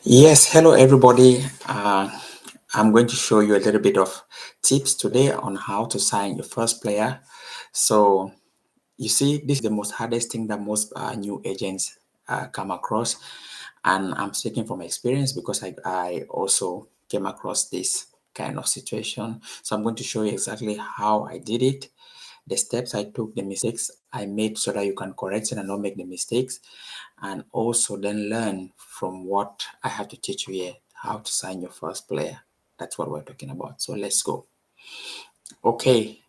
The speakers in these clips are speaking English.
Yes, hello everybody. I'm going to show you a little bit of tips today on how to sign your first player. So you see, this is the most hardest thing that most new agents come across, and I'm speaking from experience because I also came across this kind of situation. So I'm going to show you exactly how I did it, the steps I took, the mistakes I made so that you can correct it and not make the mistakes, and also then learn from what I have to teach you here, how to sign your first player. That's what we're talking about. So let's go. Okay,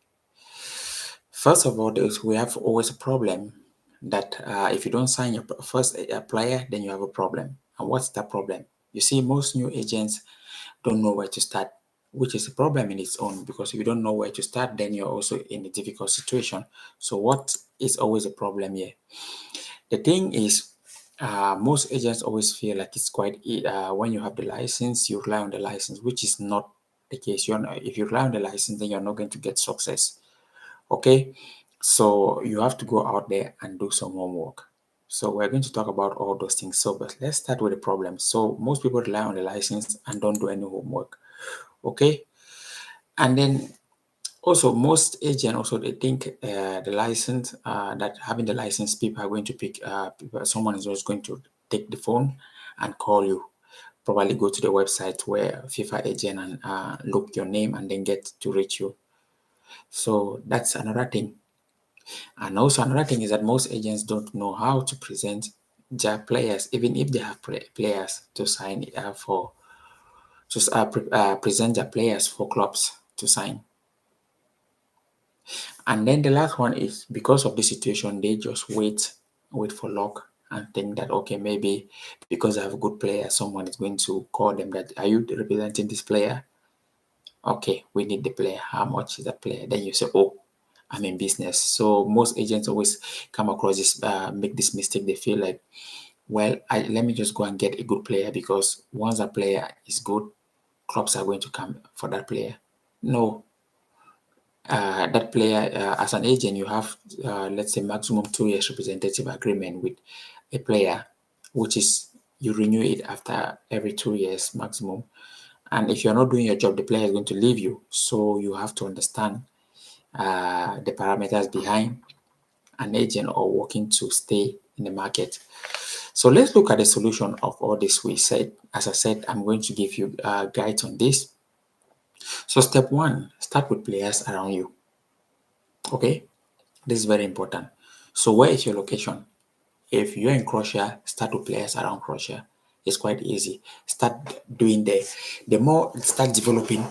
first of all, we have always a problem that if you don't sign your first player, then you have a problem. And what's that problem? You see, most new agents don't know where to start, which is a problem in its own, because if you don't know where to start, then you're also in a difficult situation. So what is always a problem here? The thing is, most agents always feel like it's quite when you have the license, you rely on the license, which is not the case. You're not, if you rely on the license, then you're not going to get success. Okay, so you have to go out there and do some homework. So we're going to talk about all those things. So, but let's start with the problem. So most people rely on the license and don't do any homework. Okay, and then also, most agent also they think the license that having the license, people are going to pick. Someone is just going to take the phone and call you. Probably go to the website where FIFA agent and look your name and then get to reach you. So that's another thing. And also another thing is that most agents don't know how to present their players, even if they have players to sign for to present their players for clubs to sign. And then the last one is because of the situation, they just wait for luck and think that okay, maybe because I have a good player, someone is going to call them that are you representing this player? Okay, we need the player. How much is the player? Then you say, oh, I'm in business. So most agents always come across this make this mistake. They feel like, well, let me just go and get a good player because once a player is good, clubs are going to come for that player. No, that player, as an agent, you have, let's say, maximum 2 years representative agreement with a player, which is you renew it after every 2 years maximum. And if you're not doing your job, the player is going to leave you. So you have to understand the parameters behind an agent or working to stay in the market. So let's look at the solution of all this we said. As I said, I'm going to give you guides on this. So step one, start with players around you. Okay, this is very important. So where is your location? If you're in Croatia, start with players around Croatia. It's quite easy. Start doing the more start developing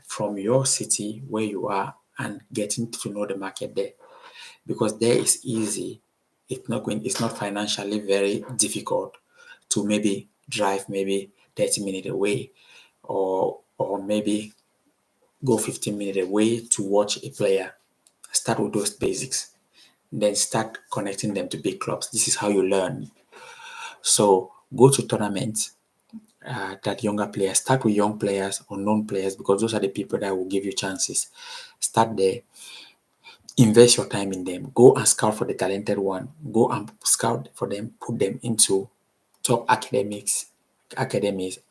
from your city where you are and getting to know the market there. Because there is easy. It's not financially very difficult to maybe drive maybe 30 minutes away or maybe go 15 minutes away to watch a player. Start with those basics, then start connecting them to big clubs. This is how you learn. So go to tournaments that younger players, start with young players or known players because those are the people that will give you chances. Start there, invest your time in them. Go and scout for the talented one. Go and scout for them, put them into top academies,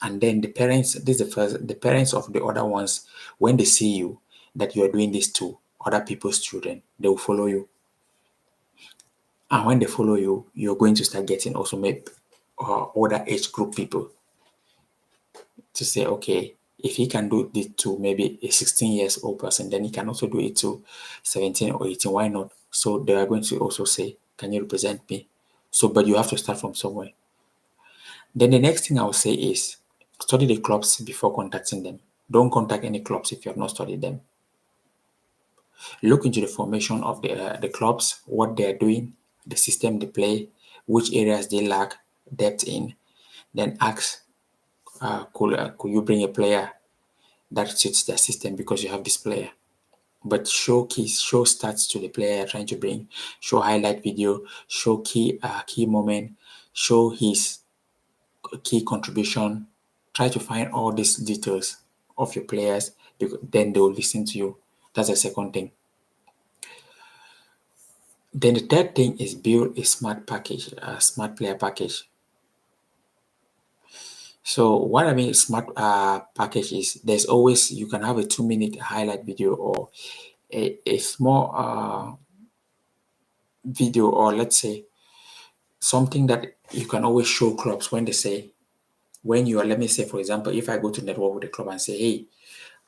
and then the parents, this is the parents of the other ones, when they see you that you are doing this to other people's children, they will follow you. And when they follow you, you're going to start getting also maybe older age group people to say, okay, if he can do this to maybe a 16 years old person, then he can also do it to 17 or 18. Why not? So they are going to also say, can you represent me? So, but you have to start from somewhere. Then the next thing I will say is study the clubs before contacting them. Don't contact any clubs if you have not studied them. Look into the formation of the clubs, what they are doing, the system they play, which areas they lack depth in. Then ask, could you bring a player that suits their system because you have this player? But show keys, show stats to the player you're trying to bring, show highlight video, show key moment, show his key contribution. Try to find all these details of your players, because then they will listen to you. That's the second thing. Then the third thing is build a smart package, a smart player package. So what I mean smart package is there's always, you can have a 2-minute highlight video or a small video, or let's say something that you can always show clubs when they say, when you are, let me say for example, if I go to network with the club and say, hey,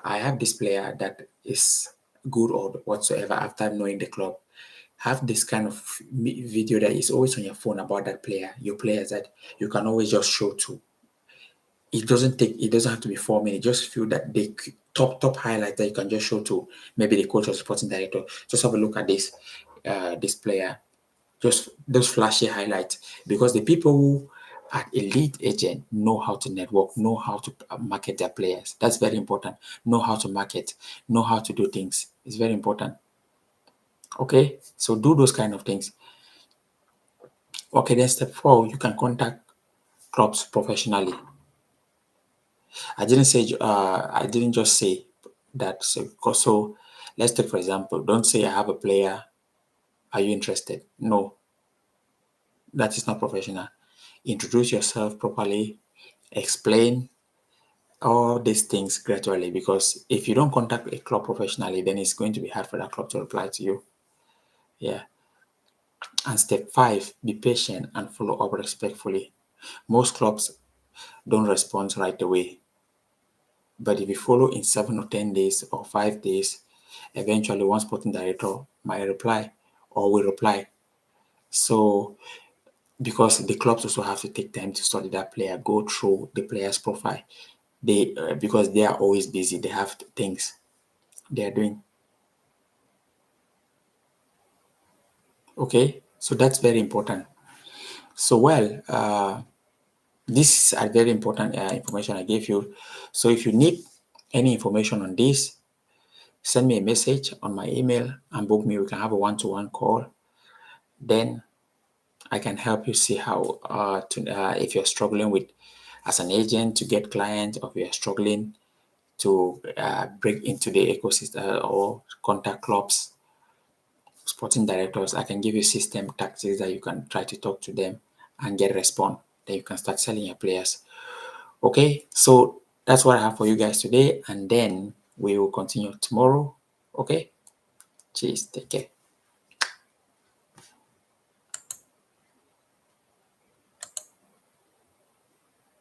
I have this player that is good or whatsoever, after knowing the club, have this kind of video that is always on your phone about that player, your players, that you can always just show to. It doesn't have to be 4 minutes. Just feel that the top highlight that you can just show to maybe the coach or sporting director. Just have a look at this player. Just those flashy highlights, because the people who are elite agent know how to network, know how to market their players. That's very important. Know how to market, know how to do things. It's very important. Okay, so do those kind of things. Okay, then step 4, you can contact clubs professionally. I didn't just say that. So let's take for example, don't say I have a player, are you interested? No, that is not professional. Introduce yourself properly, explain all these things gradually, because if you don't contact a club professionally, then it's going to be hard for that club to reply to you. Yeah. And step 5, be patient and follow up respectfully. Most clubs don't respond right away, but if you follow in 7 or 10 days or 5 days, eventually one sporting director might reply or will reply. So because the clubs also have to take time to study that player, go through the player's profile. They because they are always busy, they have things they are doing. Okay, so that's very important. So well, this is a very important information I gave you. So if you need any information on this, send me a message on my email and book me. We can have a one-to-one call. Then I can help you see how if you're struggling with as an agent to get clients, or if you're struggling to break into the ecosystem or contact clubs, sporting directors. I can give you system tactics that you can try to talk to them and get a response. Then you can start selling your players. Okay, so that's what I have for you guys today, and then we will continue tomorrow. Okay, cheers, take care.